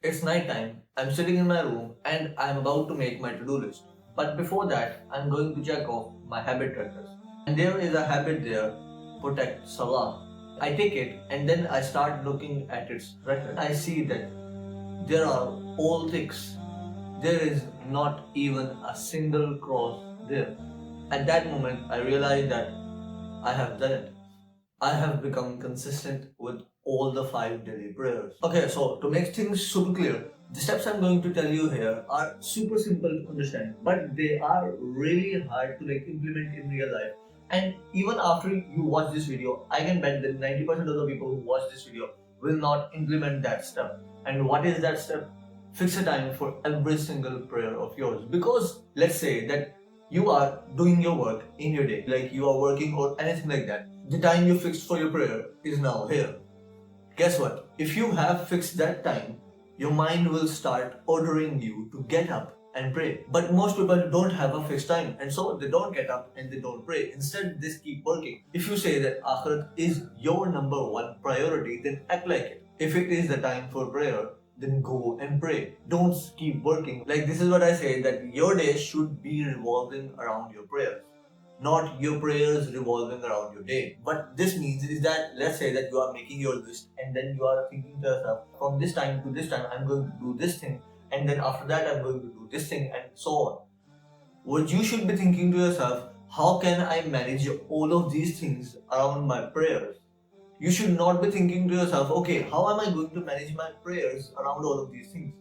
It's night time. I'm sitting in my room and I'm about to make my to-do list. But before that, I'm going to check off my habit trackers. And there is a habit there, protect Salah. I take it and then I start looking at its record. I see that there are all ticks. There is not even a single cross there. At that moment, I realized that I have done it. I have become consistent with all the 5 daily prayers. Okay, so to make things super clear, the steps I'm going to tell you here are super simple to understand, but they are really hard to implement in real life. And even after you watch this video, I can bet that 90% of the people who watch this video will not implement that step. And what is that step? Fix a time for every single prayer of yours. Because let's say that you are doing your work in your day, like you are working or anything like that. The time you fixed for your prayer is now here. Guess what? If you have fixed that time, your mind will start ordering you to get up and pray. But most people don't have a fixed time, and so they don't get up and they don't pray. Instead, they keep working. If you say that Akhirat is your number one priority, then act like it. If it is the time for prayer, then go and pray. Don't keep working. Like, this is what I say, that your day should be revolving around your prayers, not your prayers revolving around your day. What this means is that, let's say that you are making your list and then you are thinking to yourself, from this time to this time I'm going to do this thing, and then after that I'm going to do this thing, and so on. What you should be thinking to yourself, how can I manage all of these things around my prayers? You should not be thinking to yourself, okay, how am I going to manage my prayers around all of these things?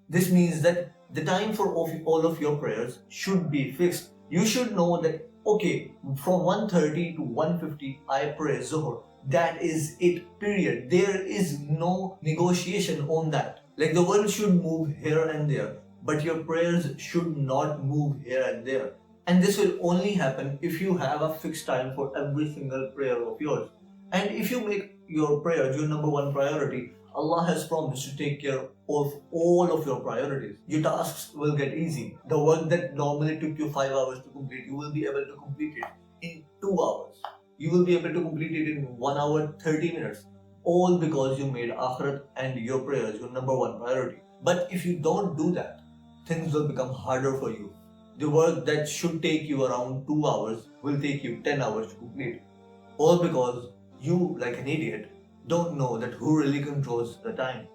This means that the time for all of your prayers should be fixed. You should know that, okay, from 1:30 to 1:50 I pray Zuhr. That is it, period. There is no negotiation on that. Like, the world should move here and there, but your prayers should not move here and there. And this will only happen if you have a fixed time for every single prayer of yours. And if you make your prayers your number one priority, Allah has promised to take care of all of your priorities. Your tasks will get easy. The work that normally took you 5 hours to complete, you will be able to complete it in 2 hours. You will be able to complete it in 1 hour 30 minutes. All because you made Akhirat and your prayers your number one priority. But if you don't do that, things will become harder for you. The work that should take you around 2 hours will take you 10 hours to complete. All because you, like an idiot, don't know that who really controls the time.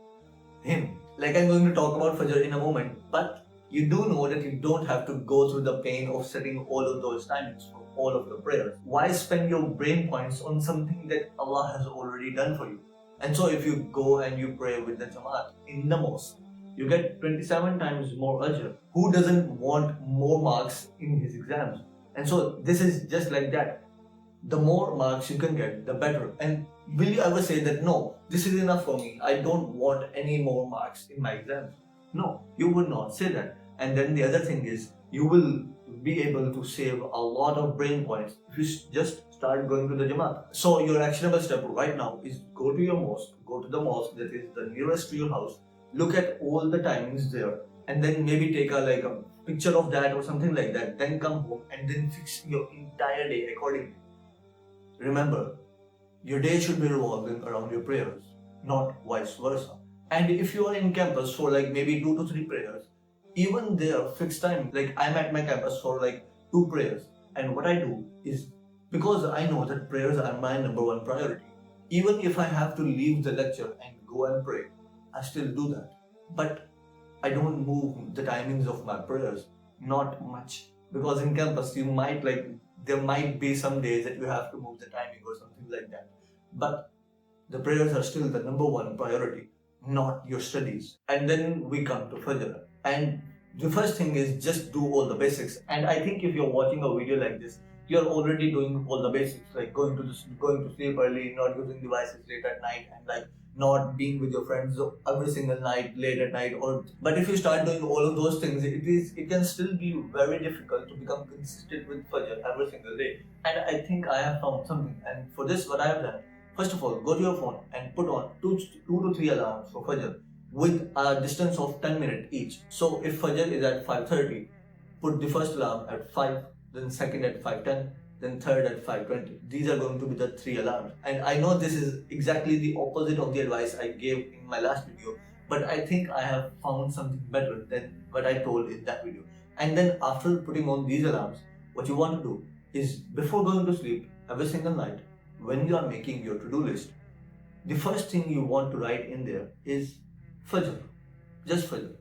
Him. Like, I'm going to talk about Fajr in a moment, but you do know that you don't have to go through the pain of setting all of those timings for all of your prayers. Why spend your brain points on something that Allah has already done for you? And so if you go and you pray with the Jamaat in the mosque, you get 27 times more ajr. Who doesn't want more marks in his exams? And so this is just like that. The more marks you can get, the better. And will you ever say that, no, this is enough for me, I don't want any more marks in my exams? No, you would not say that. And then the other thing is, you will be able to save a lot of brain points if you just start going to the Jamaat. So your actionable step right now is go to your mosque, go to the mosque that is the nearest to your house, look at all the timings there, and then maybe take a picture of that or something like that, then come home and then fix your entire day accordingly. Remember, your day should be revolving around your prayers, not vice versa. And if you are in campus for maybe 2 to 3 prayers, even their fixed time, like I'm at my campus for 2 prayers, and what I do is, because I know that prayers are my number one priority, even if I have to leave the lecture and go and pray, I still do that. But I don't move the timings of my prayers, not much. Because in campus, there might be some days that you have to move the timing or something like that. But the prayers are still the number one priority, not your studies. And then we come to Fajr. And the first thing is just do all the basics. And I think if you're watching a video like this, you're already doing all the basics, like going to sleep early, not using devices late at night, and not being with your friends every single night late at night. Or but if you start doing all of those things, it can still be very difficult to become consistent with Fajr every single day. And I think I have found something, and for this what I have done, first of all, go to your phone and put on two to three alarms for Fajr with a distance of 10 minutes each. So if Fajr is at 5:30, put the first alarm at 5, then second at 5:10, then third at 5:20. These are going to be the 3 alarms. And I know this is exactly the opposite of the advice I gave in my last video, but I think I have found something better than what I told in that video. And then after putting on these alarms, what you want to do is before going to sleep every single night, when you are making your to-do list, the first thing you want to write in there is Fajr. Just Fajr.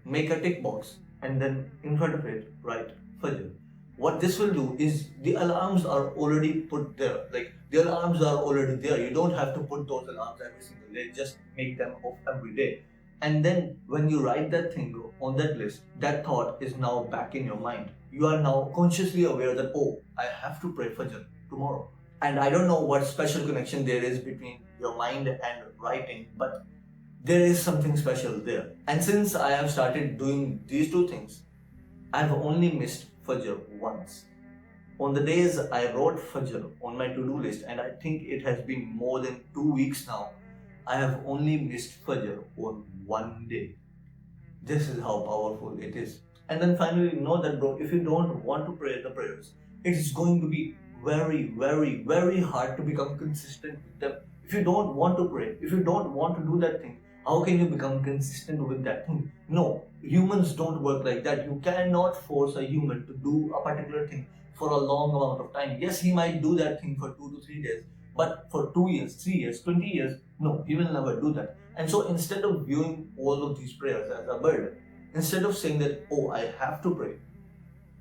Make a tick box and then in front of it write Fajr. What this will do is the alarms are already put there. Like the alarms are already there. You don't have to put those alarms every single day. Just make them off every day. And then when you write that thing on that list, that thought is now back in your mind. You are now consciously aware that, oh, I have to pray Fajr tomorrow. And I don't know what special connection there is between your mind and writing, but there is something special there. And since I have started doing these two things, I've only missed Fajr once. On the days I wrote Fajr on my to-do list, and I think it has been more than 2 weeks now, I have only missed Fajr on one day. This is how powerful it is. And then finally, know that, bro, if you don't want to pray the prayers, it is going to be very, very, very hard to become consistent with them. If you don't want to pray, if you don't want to do that thing, how can you become consistent with that thing? No, humans don't work like that. You cannot force a human to do a particular thing for a long amount of time. Yes, he might do that thing for 2 to 3 days, but for 2 years, 3 years, 20 years, no, he will never do that. And so instead of viewing all of these prayers as a burden, instead of saying that, oh, I have to pray,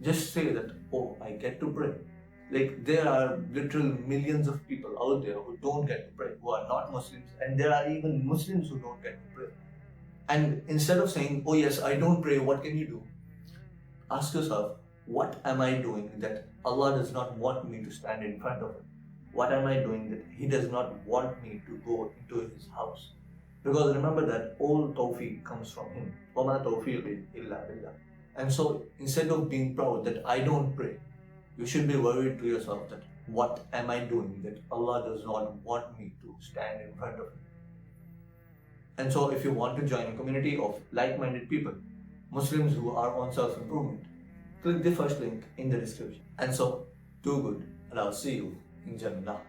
just say that, oh, I get to pray. Like there are literal millions of people out there who don't get to pray, who are not Muslims, and there are even Muslims who don't get to pray. And instead of saying, oh yes, I don't pray, what can you do? Ask yourself, what am I doing that Allah does not want me to stand in front of Him? What am I doing that He does not want me to go into His house? Because remember that all tawfiq comes from Him. وَمَا تَوْفِيقِ إِلَّا بِاللَّهِ. And so instead of being proud that I don't pray, you should be worried to yourself that what am I doing that Allah does not want me to stand in front of Him? And so if you want to join a community of like-minded people, Muslims who are on self-improvement, click the first link in the description. And so do good, and I'll see you in Jannah.